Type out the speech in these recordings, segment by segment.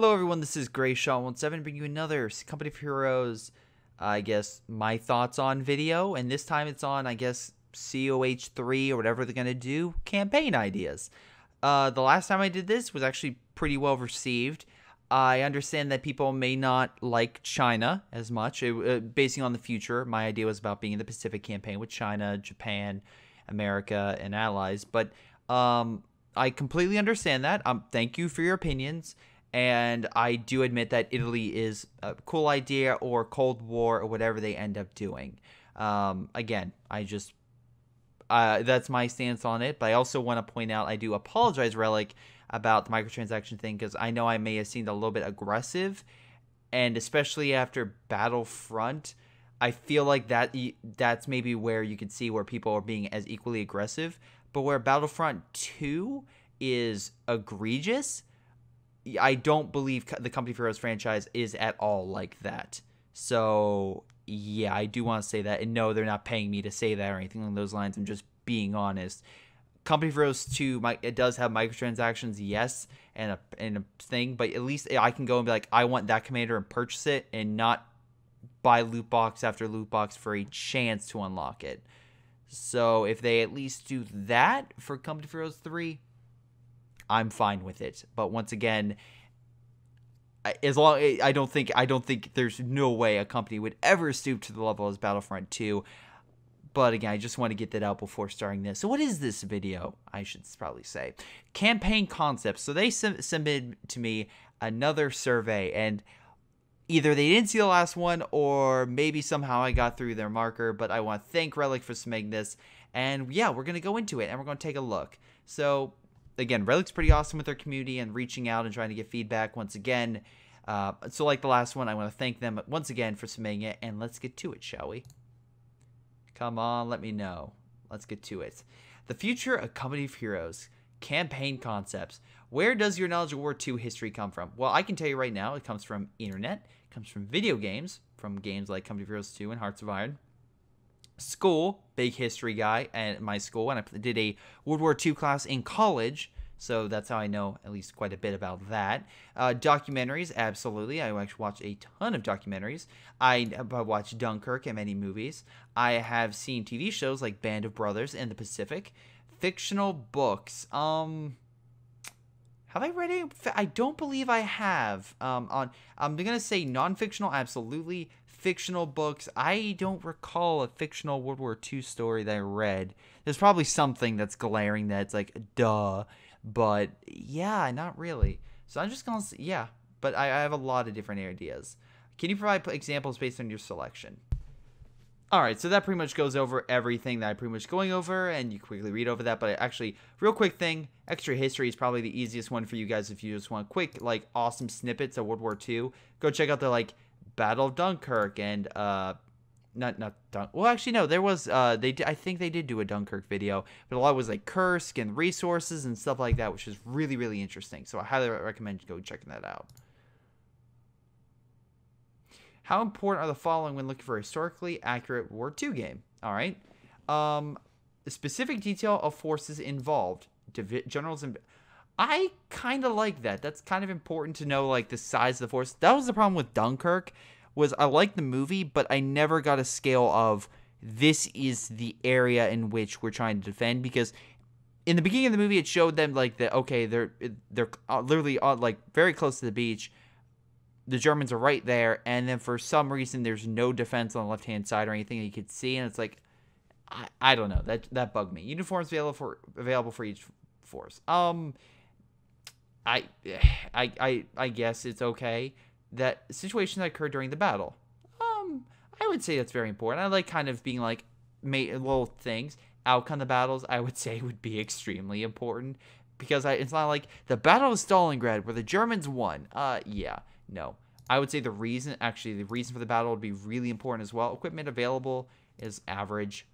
Hello everyone, this is Greyshot17 bringing you another Company of Heroes, I guess, my thoughts on video, and this time it's on, I guess, COH3 or whatever they're going to do, campaign ideas. The last time I did this was actually pretty well received. I understand that people may not like China as much. Basing on the future, my idea was about being in the Pacific campaign with China, Japan, America, and allies, but I completely understand that. Thank you for your opinions. And I do admit that Italy is a cool idea, or Cold War, or whatever they end up doing. Again, that's my stance on it. But I also want to point out, I do apologize, Relic, about the microtransaction thing, because I know I may have seemed a little bit aggressive. And especially after Battlefront, I feel like that's maybe where you could see where people are being as equally aggressive. But where Battlefront 2 is egregious, I don't believe the Company of Heroes franchise is at all like that. So, yeah, I do want to say that. And no, they're not paying me to say that or anything along those lines. I'm just being honest. Company of Heroes 2, it does have microtransactions, yes, and a thing. But at least I can go and be like, I want that commander and purchase it and not buy loot box after loot box for a chance to unlock it. So if they at least do that for Company of Heroes 3, I'm fine with it. But once again, I don't think there's no way a company would ever stoop to the level as Battlefront 2. But again, I just want to get that out before starting this. So what is this video? I should probably say campaign concepts. So they submitted to me another survey, and either they didn't see the last one, or maybe somehow I got through their marker. But I want to thank Relic for submitting this, and yeah, we're gonna go into it and we're gonna take a look. So again, Relic's pretty awesome with their community and reaching out and trying to get feedback once again. So like the last one, I want to thank them once again for submitting it, and let's get to it, shall we? Come on, let me know. Let's get to it. The future of Company of Heroes. Campaign concepts. Where does your knowledge of World War II history come from? Well, I can tell you right now, it comes from internet, it comes from video games, from games like Company of Heroes 2 and Hearts of Iron. School, big history guy at my school, and I did a World War II class in college, so that's how I know at least quite a bit about that. Documentaries, absolutely. I actually watched a ton of documentaries. I watched Dunkirk and many movies. I have seen TV shows like Band of Brothers and The Pacific. Fictional books. Have I read any? I don't believe I have. I'm gonna say non-fictional, absolutely. Fictional books, I don't recall a fictional World War II story that I read. There's probably something that's glaring that's like, duh. But, yeah, not really. So I'm just gonna say, yeah. But I have a lot of different ideas. Can you provide examples based on your selection? Alright, so that pretty much goes over everything that I'm pretty much going over, and you quickly read over that. But actually, real quick thing, extra history is probably the easiest one for you guys if you just want quick, like, awesome snippets of World War II. Go check out the, like, Battle of Dunkirk and well, actually no, there was I think they did do a Dunkirk video, but a lot was like Kursk and resources and stuff like that, which is really, really interesting. So I highly recommend you go checking that out. How important are the following when looking for a historically accurate World War II game? All right, the specific detail of forces involved, generals and I kind of like that. That's kind of important to know, like, the size of the force. That was the problem with Dunkirk, was I liked the movie, but I never got a scale of this is the area in which we're trying to defend, because in the beginning of the movie, it showed them, like, that, okay, they're literally, like, very close to the beach. The Germans are right there, and then for some reason, there's no defense on the left-hand side or anything that you could see, and it's like, I don't know. That bugged me. Uniforms available for each force. I guess it's okay that situations that occurred during the battle. I would say that's very important. I like kind of being like little things. Outcome of the battles, I would say, would be extremely important, because it's not like the Battle of Stalingrad where the Germans won. Yeah, no. I would say the reason for the battle would be really important as well. Equipment available is average.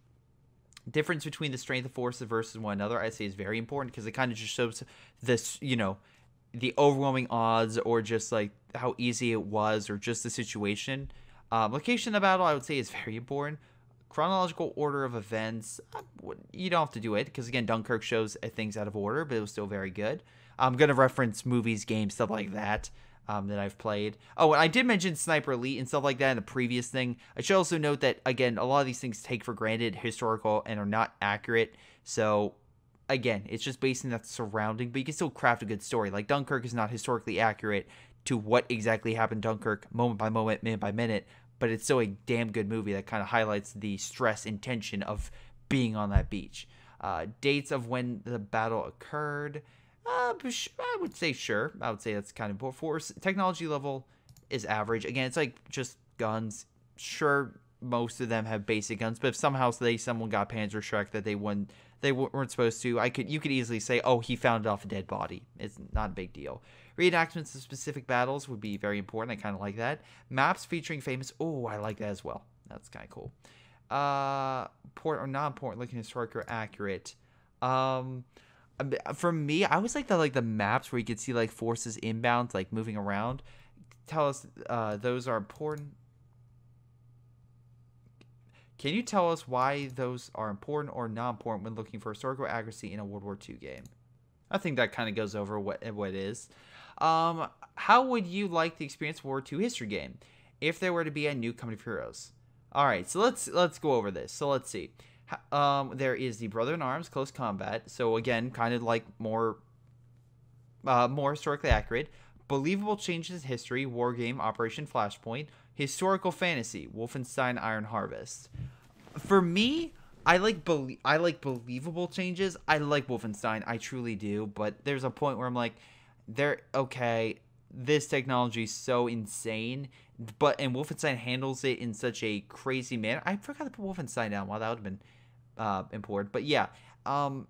Difference between the strength of forces versus one another, I'd say, is very important, because it kind of just shows this, the overwhelming odds, or just like how easy it was, or just the situation. Location of the battle, I would say, is very important. Chronological order of events, you don't have to do it, because again, Dunkirk shows things out of order, but it was still very good. I'm going to reference movies, games, stuff like that. that I've played. Oh, and I did mention Sniper Elite and stuff like that in the previous thing. I should also note that, again, a lot of these things take for granted historical and are not accurate. So, again, it's just based on that surrounding, but you can still craft a good story. Like, Dunkirk is not historically accurate to what exactly happened in Dunkirk moment by moment, minute by minute, but it's still a damn good movie that kind of highlights the stress and tension of being on that beach. Dates of when the battle occurred. I would say sure. I would say that's kind of important. Force technology level is average. Again, it's like just guns. Sure, most of them have basic guns, but if somehow someone got Panzerschreck that they weren't supposed to, you could easily say, oh, he found it off a dead body. It's not a big deal. Reenactments of specific battles would be very important. I kind of like that. Maps featuring famous. Oh, I like that as well. That's kind of cool. Important or not important, looking historic or accurate. For me, I always like the maps where you could see like forces inbound, like moving around. Tell us those are important. Can you tell us why those are important or not important when looking for historical accuracy in a World War II game? I think that kind of goes over what it is. How would you like the experience of World War II history game if there were to be a new company of heroes? All right, so let's go over this. So let's see. There is the Brother in Arms Close Combat. So again, kind of like more historically accurate. Believable changes in history. War game Operation Flashpoint. Historical fantasy Wolfenstein Iron Harvest. For me, I like believable changes. I like Wolfenstein. I truly do. But there's a point where I'm like, okay, this technology is so insane. And Wolfenstein handles it in such a crazy manner. I forgot to put Wolfenstein down. Wow, that would have been important. But yeah, I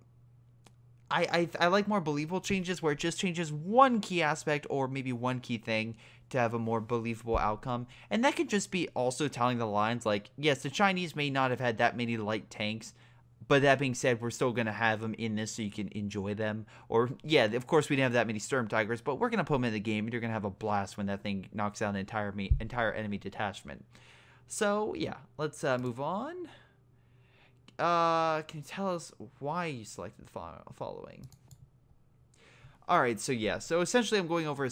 like more believable changes where it just changes one key aspect or maybe one key thing to have a more believable outcome. And that could just be also telling the lines like, yes, the Chinese may not have had that many light tanks, but that being said, we're still going to have them in this so you can enjoy them. Or, yeah, of course, we didn't have that many Sturm Tigers, but we're going to put them in the game, and you're going to have a blast when that thing knocks out an entire enemy detachment. So, yeah, let's move on. Can you tell us why you selected the following? All right, so, yeah. So, essentially, I'm going over,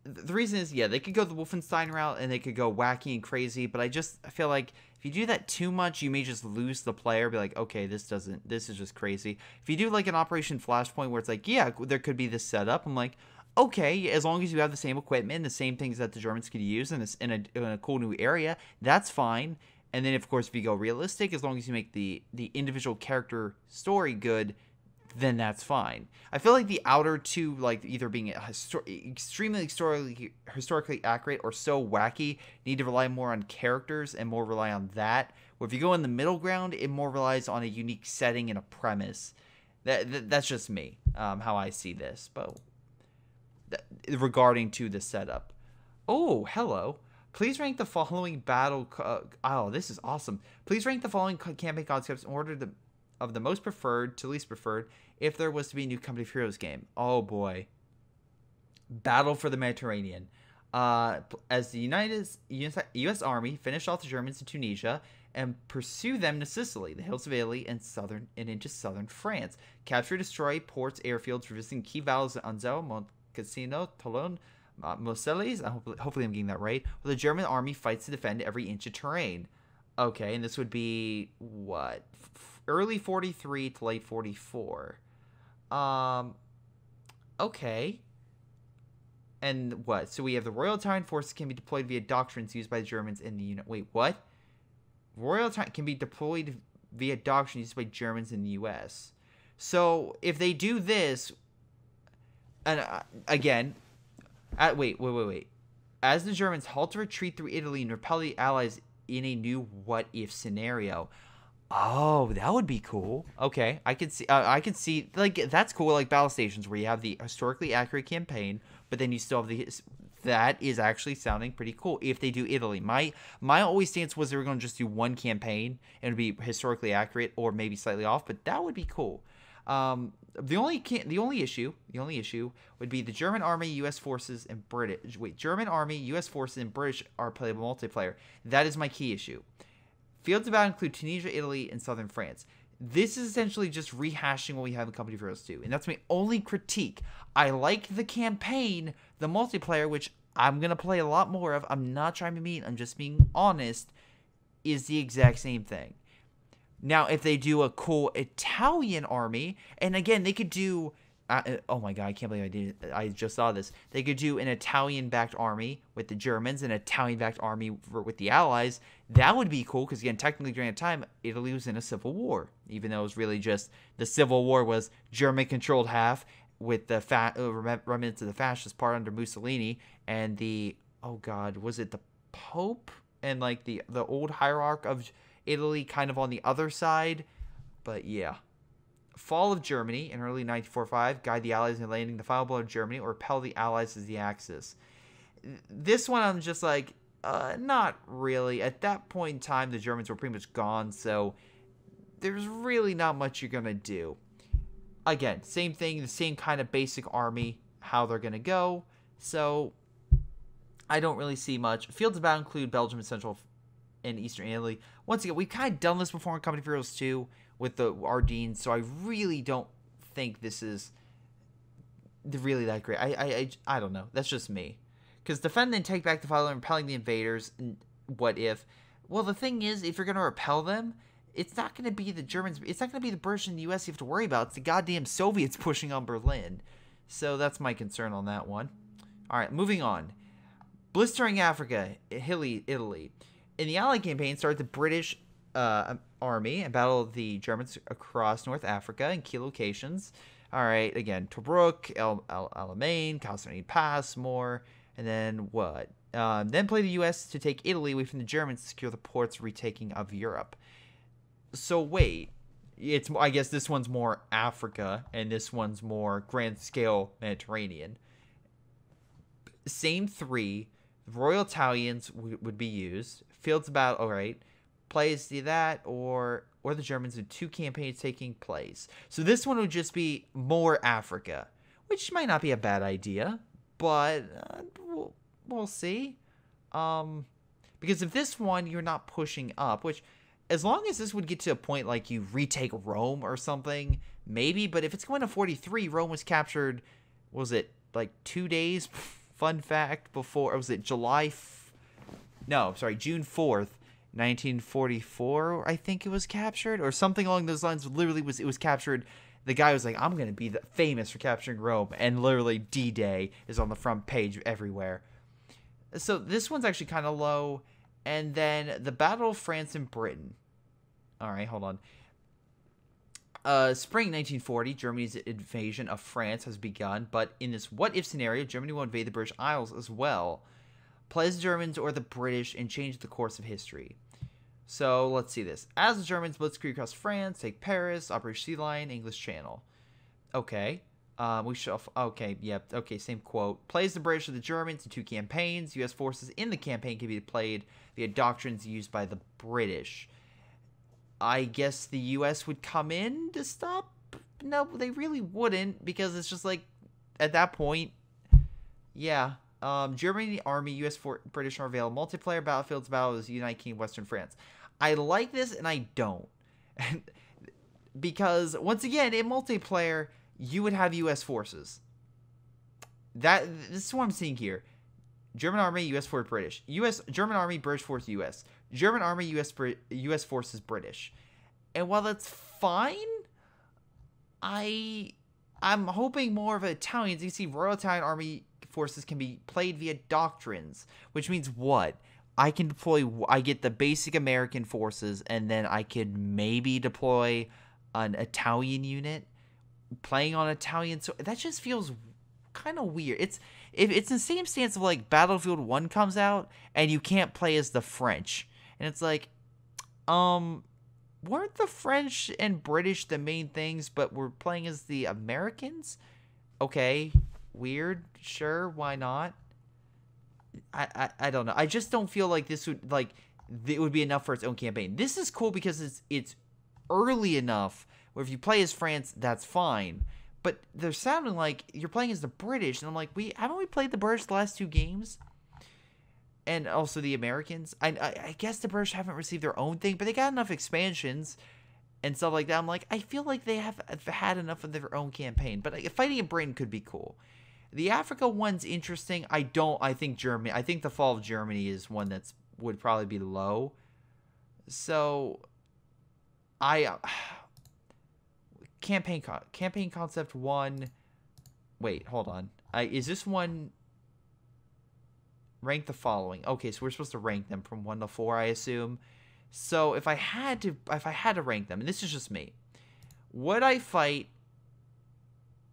the reason is, yeah, they could go the Wolfenstein route, and they could go wacky and crazy, but I feel like if you do that too much, you may just lose the player. Be like, okay, this is just crazy. If you do like an Operation Flashpoint where it's like, yeah, there could be this setup, I'm like, okay, as long as you have the same equipment, the same things that the Germans could use in a cool new area, that's fine. And then, of course, if you go realistic, as long as you make the individual character story good, then that's fine. I feel like the outer two, like either being extremely historically accurate or so wacky, need to rely more on characters and more rely on that. Where if you go in the middle ground, it more relies on a unique setting and a premise. That's just me, how I see this. But regarding to the setup. Oh, hello. Please rank the following battle. Oh, this is awesome. Please rank the following campaign concepts in order of the most preferred to least preferred if there was to be a new Company of Heroes game. Oh boy. Battle for the Mediterranean. As the U.S. Army finished off the Germans in Tunisia and pursue them to Sicily, the hills of Italy, and into southern France. Capture, destroy ports, airfields, resisting key battles at Anzio, Moncassino, Toulon, Moselles. Hopefully I'm getting that right. Where the German army fights to defend every inch of terrain. Okay, and this would be what? Early 43 to late 44. Okay. And what? So we have the Royal Italian forces can be deployed via doctrines used by the Germans in the unit. Wait, what? Royal Italian can be deployed via doctrines used by Germans in the U.S. So if they do this, and again, wait. As the Germans halt to retreat through Italy and repel the Allies in a new what-if scenario. Oh, that would be cool. Okay, I could see like that's cool, like battle stations where you have the historically accurate campaign, but then you still have that is actually sounding pretty cool if they do Italy. My always stance was they were going to just do one campaign and it would be historically accurate or maybe slightly off, but that would be cool. The only issue would be the German Army, U.S. forces, and British. Wait, German Army, U.S. forces, and British are playable multiplayer. That is my key issue. Fields of battle include Tunisia, Italy, and southern France. This is essentially just rehashing what we have in Company of Heroes 2. And that's my only critique. I like the campaign, the multiplayer, which I'm going to play a lot more of. I'm not trying to be mean. I'm just being honest. Is the exact same thing. Now, if they do a cool Italian army, and again, they could do... oh my god, I can't believe I just saw this. They could do an Italian-backed army with the Germans, an Italian-backed army with the Allies. That would be cool, because again, technically during that time, Italy was in a civil war. Even though it was really just, the civil war was German-controlled half, with the remnants of the fascist part under Mussolini, and the, oh god, was it the Pope? And like the old hierarch of Italy kind of on the other side. But yeah. Fall of Germany in early 1945. Guide the Allies in landing the final blow of Germany or repel the Allies as the Axis. This one I'm just like, not really. At that point in time, the Germans were pretty much gone. So there's really not much you're going to do. Again, same thing. The same kind of basic army. How they're going to go. So I don't really see much. Fields of battle include Belgium and Central and Eastern Italy. Once again, we've kind of done this before in Company of Heroes 2 with the Ardennes, so I really don't think this is really that great. I don't know. That's just me. Because defend and take back the fatherland, repelling the invaders. What if? Well, the thing is, if you're going to repel them, it's not going to be the Germans. It's not going to be the British and the U.S. you have to worry about. It's the goddamn Soviets pushing on Berlin. So that's my concern on that one. All right, moving on. Blistering Africa, Italy. In the Allied campaign, started the British army and battled the Germans across North Africa in key locations. All right, again, Tobruk, El Alamein, Calcine Pass, more, and then what? Then play the U.S. to take Italy away from the Germans to secure the ports retaking of Europe. So wait, I guess this one's more Africa, and this one's more grand-scale Mediterranean. Same three. Royal Italians would be used. Fields of battle, all right. Plays that, or the Germans in 2 campaigns taking place. So this one would just be more Africa, which might not be a bad idea, but we'll see. Because if this one you're not pushing up, which as long as this would get to a point like you retake Rome or something, maybe. But if it's going to 43, Rome was captured, was it like 2 days? Fun fact, before, was it June 4th, 1944, I think it was captured, or something along those lines. Literally, it was captured. The guy was like, I'm going to be famous for capturing Rome, and literally D-Day is on the front page everywhere. So this one's actually kind of low, and then the Battle of France and Britain. All right, hold on. Spring 1940, Germany's invasion of France has begun, but in this what-if scenario, Germany will invade the British Isles as well. Play as the Germans or the British and change the course of history. So, let's see this. As the Germans blitzkrieg across France, take Paris, Operation Sea Lion, English Channel. Okay. Same quote. Play as the British or the Germans in 2 campaigns. U.S. forces in the campaign can be played via doctrines used by the British. I guess the U.S. would come in to stop? No, they really wouldn't, because it's just like, at that point, yeah. Germany Army, U.S. British are available. Multiplayer battlefields battle is United Kingdom, Western France. I like this and I don't. Because, once again, in multiplayer, you would have U.S. forces. This is what I'm seeing here. German Army, U.S. force British. German Army, British force U.S. German Army, U.S. forces British. And while that's fine, I'm hoping more of Italians. You see, Royal Italian Army forces can be played via doctrines, which means what? I get the basic American forces, and then I could maybe deploy an Italian unit playing on Italian. So that just feels kind of weird. It's the same stance of like Battlefield 1 comes out and you can't play as the French. And it's like, weren't the French and British the main things, but we're playing as the Americans? Okay, weird. Sure, why not? I don't know. I just don't feel like this would it would be enough for its own campaign. This is cool because it's early enough where if you play as France, that's fine. But they're sounding like you're playing as the British, and I'm like, haven't we played the British the last 2 games? And also the Americans. I guess the British haven't received their own thing, but they got enough expansions. and stuff like that. I'm like, I feel like they have had enough of their own campaign. But fighting in Britain could be cool. The Africa one's interesting. I think Germany. I think the fall of Germany is one that's would probably be low. So, campaign concept 1. Wait, hold on. Is this one rank the following? Okay, so we're supposed to rank them from 1 to 4, I assume. So if I had to rank them, and this is just me, would I fight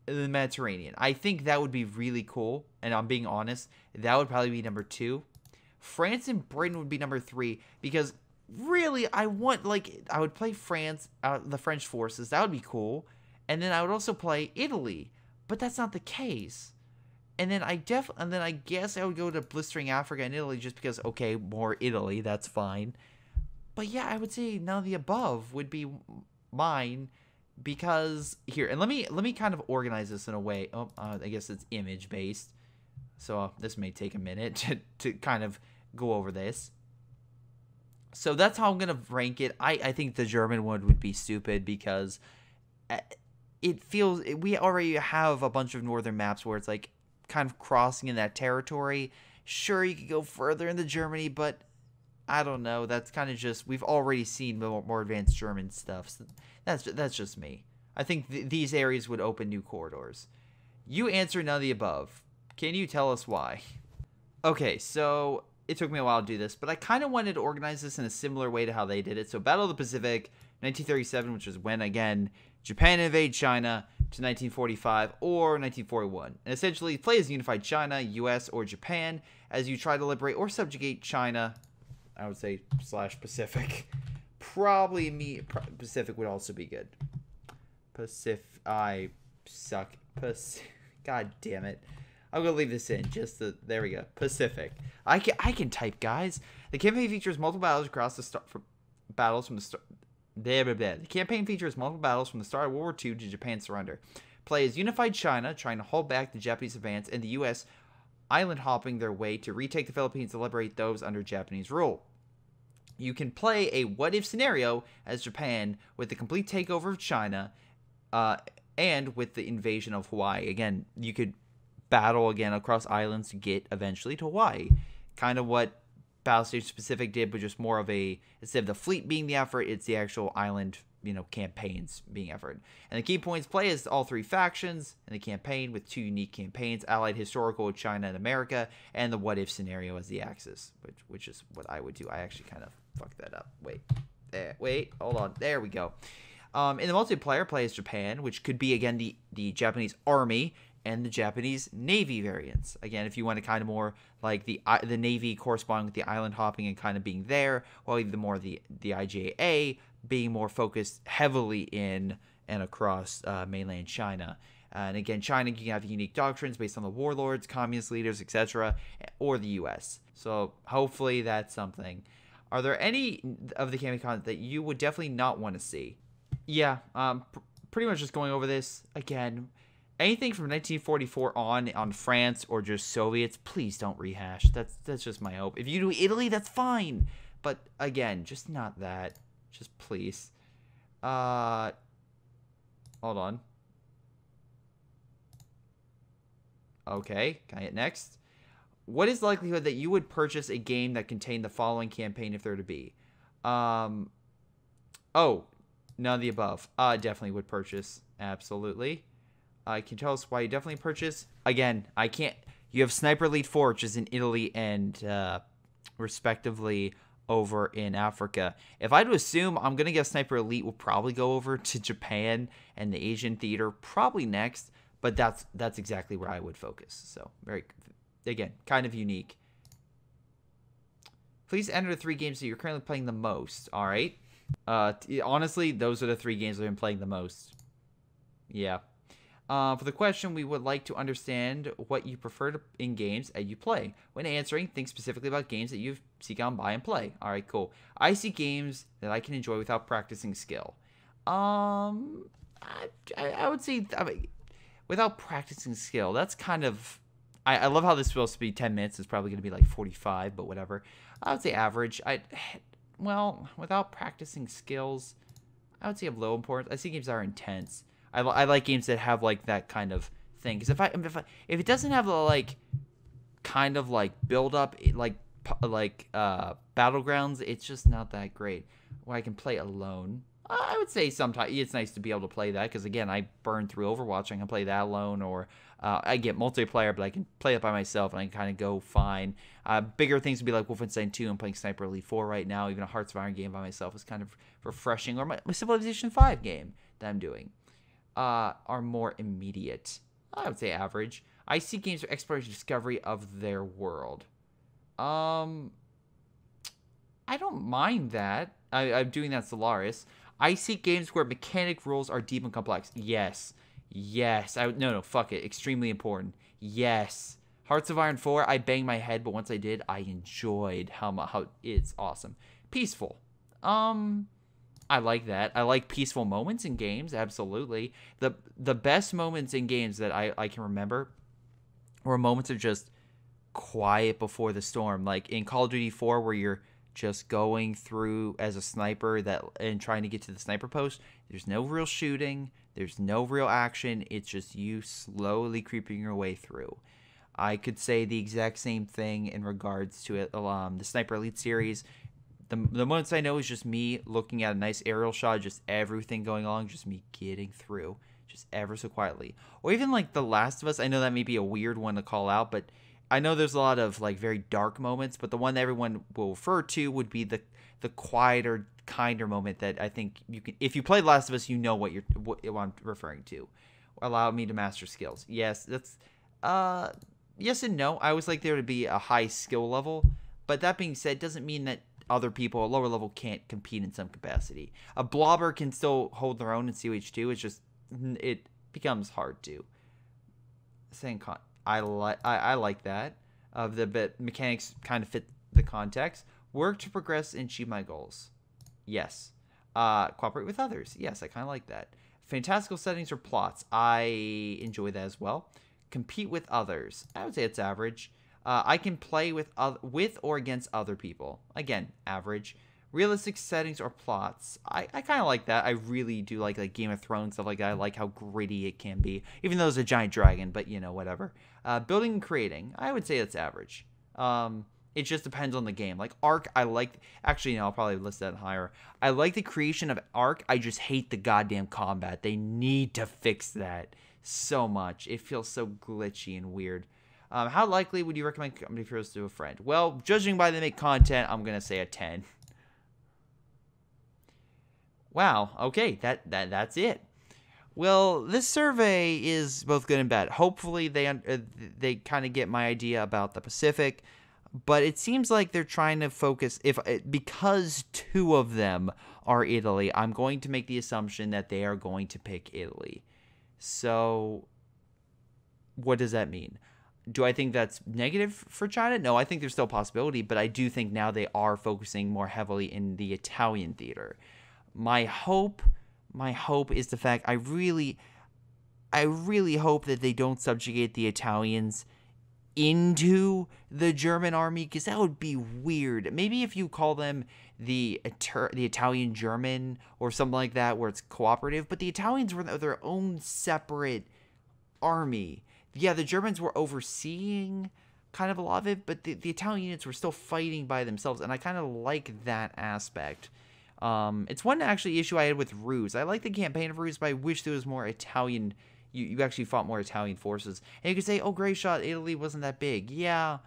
the Mediterranean? I think that would be really cool, and I'm being honest, that would probably be number 2. France and Britain would be number 3, because really I would play France, the French forces. That would be cool. And then I would also play Italy, but that's not the case. And then I guess I would go to blistering Africa and Italy just because, okay, more Italy, that's fine. But yeah, I would say none of the above would be mine, because here, and let me kind of organize this in a way. I guess it's image based, so this may take a minute to kind of go over this. So that's how I'm gonna rank it. I think the German one would be stupid, because it feels, we already have a bunch of northern maps where it's like kind of crossing in that territory. Sure, you could go further into Germany, but I don't know. That's kind of just, we've already seen more advanced German stuff. So that's just me. I think these areas would open new corridors. You answer none of the above. Can you tell us why? Okay, so it took me a while to do this, but I kind of wanted to organize this in a similar way to how they did it. So Battle of the Pacific, 1937, which is when, again, Japan invaded China, to 1945 or 1941. And essentially, play as unified China, US, or Japan as you try to liberate or subjugate China, I would say, / Pacific. Probably Pacific would also be good. I suck. God damn it. I'm going to leave this in. There we go. Pacific. I can type, guys. The campaign features multiple battles across the start from the start. The campaign features multiple battles from the start of World War II to Japan's surrender. Play as unified China, trying to hold back the Japanese advance, and the U.S. island hopping their way to retake the Philippines and liberate those under Japanese rule. You can play a what-if scenario as Japan with the complete takeover of China, and with the invasion of Hawaii. Again, you could battle again across islands to get eventually to Hawaii. Kind of what Battlestation Pacific did, but just more of a, instead of the fleet being the effort, it's the actual island, campaigns being effort. And the key points play as all 3 factions in the campaign with 2 unique campaigns, Allied Historical with China and America, and the what-if scenario as the axis, which is what I would do. I actually kind of fucked that up. Wait, hold on. There we go. In the multiplayer, play as Japan, which could be, again, the Japanese Army and the Japanese Navy variants. Again, if you want to kind of more like the Navy corresponding with the island hopping and kind of being there, while the more the IJA being more focused heavily in and across mainland China. And again, China can have unique doctrines based on the warlords, communist leaders, etc., or the U.S. So hopefully that's something. Are there any of the campaign content that you would definitely not want to see? Yeah, pretty much just going over this again. Anything from 1944 on France or just Soviets, please don't rehash. That's just my hope. If you do Italy, that's fine. But again, just not that. Just please. Hold on. Okay, can I hit next? What is the likelihood that you would purchase a game that contained the following campaign if there to be? Oh, none of the above. Definitely would purchase. Absolutely. Can you tell us why you definitely purchase? Again, I can't. You have Sniper Elite 4, which is in Italy and respectively over in Africa. If I had to assume, I'm going to guess Sniper Elite will probably go over to Japan and the Asian theater probably next, but that's exactly where I would focus. So, again, kind of unique. Please enter the 3 games that you're currently playing the most, all right? Honestly, those are the 3 games I've been playing the most. Yeah. For the question, we would like to understand what you prefer in games that you play. When answering, think specifically about games that you seek out and buy and play. All right, cool. I seek games that I can enjoy without practicing skill. I would say without practicing skill. That's kind of... I love how this is supposed to be 10 minutes. It's probably going to be like 45, but whatever. I would say average. Well, without practicing skills... I would say of low importance. I see games that are intense. I like games that have like that kind of thing. Because if it doesn't have the like kind of like build up like battlegrounds, it's just not that great. Where I can play alone, I would say sometimes it's nice to be able to play that, because again, I burn through Overwatch. I can play that alone, or I get multiplayer, but I can play it by myself and I can kind of go fine. Bigger things would be like Wolfenstein 2. I'm playing Sniper Elite 4 right now. Even a Hearts of Iron game by myself is kind of refreshing. Or my Civilization 5 game that I'm doing are more immediate. I would say average. I see games for exploration, discovery of their world. I don't mind that. I'm doing that Solaris. I see games where mechanic rules are deep and complex. Yes. No, fuck it. Extremely important. Yes. Hearts of Iron 4, I banged my head, but once I did, I enjoyed how it's awesome. Peaceful. I like that. I like peaceful moments in games, absolutely. The best moments in games that I can remember were moments of just quiet before the storm. Like in Call of Duty 4, where you're just going through as a sniper and trying to get to the sniper post. There's no real shooting. There's no real action. It's just you slowly creeping your way through. I could say the exact same thing in regards to it, the Sniper Elite series. The moments I know is just me looking at a nice aerial shot, just everything going along, just me getting through, just ever so quietly. Or even like The Last of Us. I know that may be a weird one to call out, but I know there's a lot of like very dark moments, but the one that everyone will refer to would be the quieter, kinder moment that I think you can. If you play Last of Us, you know what I'm referring to. Allow me to master skills. Yes, that's yes and no. I always like there to be a high skill level, but that being said, doesn't mean that other people at lower level can't compete in some capacity. A blobber can still hold their own in COH2. It's just it becomes hard to. I like that. The mechanics kind of fit the context. Work to progress and achieve my goals. Yes. Cooperate with others. Yes, I kind of like that. Fantastical settings or plots. I enjoy that as well. Compete with others. I would say it's average. I can play with or against other people. Again, average. Realistic settings or plots. I kind of like that. I really do like Game of Thrones, stuff like that. I like how gritty it can be. Even though it's a giant dragon, but you know, whatever. Building and creating. I would say it's average. It just depends on the game. Like Ark, I like. Actually, no, I'll probably list that higher. I like the creation of Ark. I just hate the goddamn combat. They need to fix that so much. It feels so glitchy and weird. How likely would you recommend Company of Heroes to a friend? Well, judging by they make content, I'm gonna say a 10. Wow. Okay, that's it. Well, this survey is both good and bad. Hopefully, they kind of get my idea about the Pacific, but it seems like they're trying to focus. Because two of them are Italy, I'm going to make the assumption that they are going to pick Italy. So, what does that mean? Do I think that's negative for China? No, I think there's still a possibility, but I do think now they are focusing more heavily in the Italian theater. My hope is the fact I really hope that they don't subjugate the Italians into the German army, because that would be weird. Maybe if you call them the Italian German or something like that, where it's cooperative, but the Italians were their own separate army. Yeah, the Germans were overseeing kind of a lot of it, but the Italian units were still fighting by themselves, and I kind of like that aspect. It's one actually issue I had with Ruse. I like the campaign of Ruse, but I wish there was more Italian. You actually fought more Italian forces. And you could say, oh, Greyshot, Italy wasn't that big. Yeah,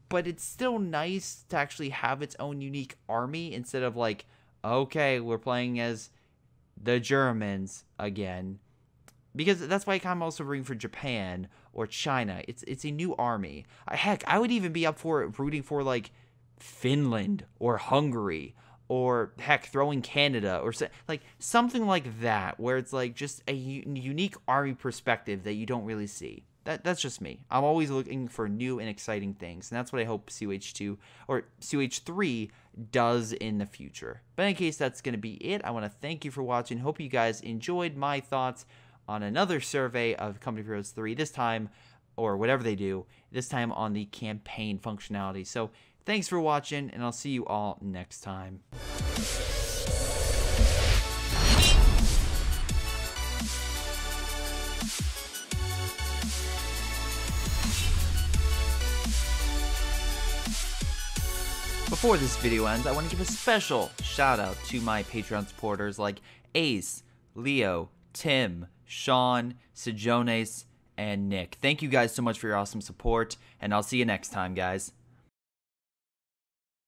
but it's still nice to actually have its own unique army instead of like, okay, we're playing as the Germans again. Because that's why I'm also rooting for Japan or China. It's a new army. Heck, I would even be up for rooting for like Finland or Hungary. Or, heck, throwing Canada, or like something like that, where it's like just a unique army perspective that you don't really see. That's just me. I'm always looking for new and exciting things, and that's what I hope COH2 or COH3 does in the future. But in case that's going to be it, I want to thank you for watching. Hope you guys enjoyed my thoughts on another survey of Company of Heroes 3, this time, or whatever they do, this time on the campaign functionality. So, thanks for watching, and I'll see you all next time. before this video ends, I want to give a special shout out to my Patreon supporters like Ace, Leo, Tim, Sean, Sejones, and Nick. Thank you guys so much for your awesome support, and I'll see you next time, guys.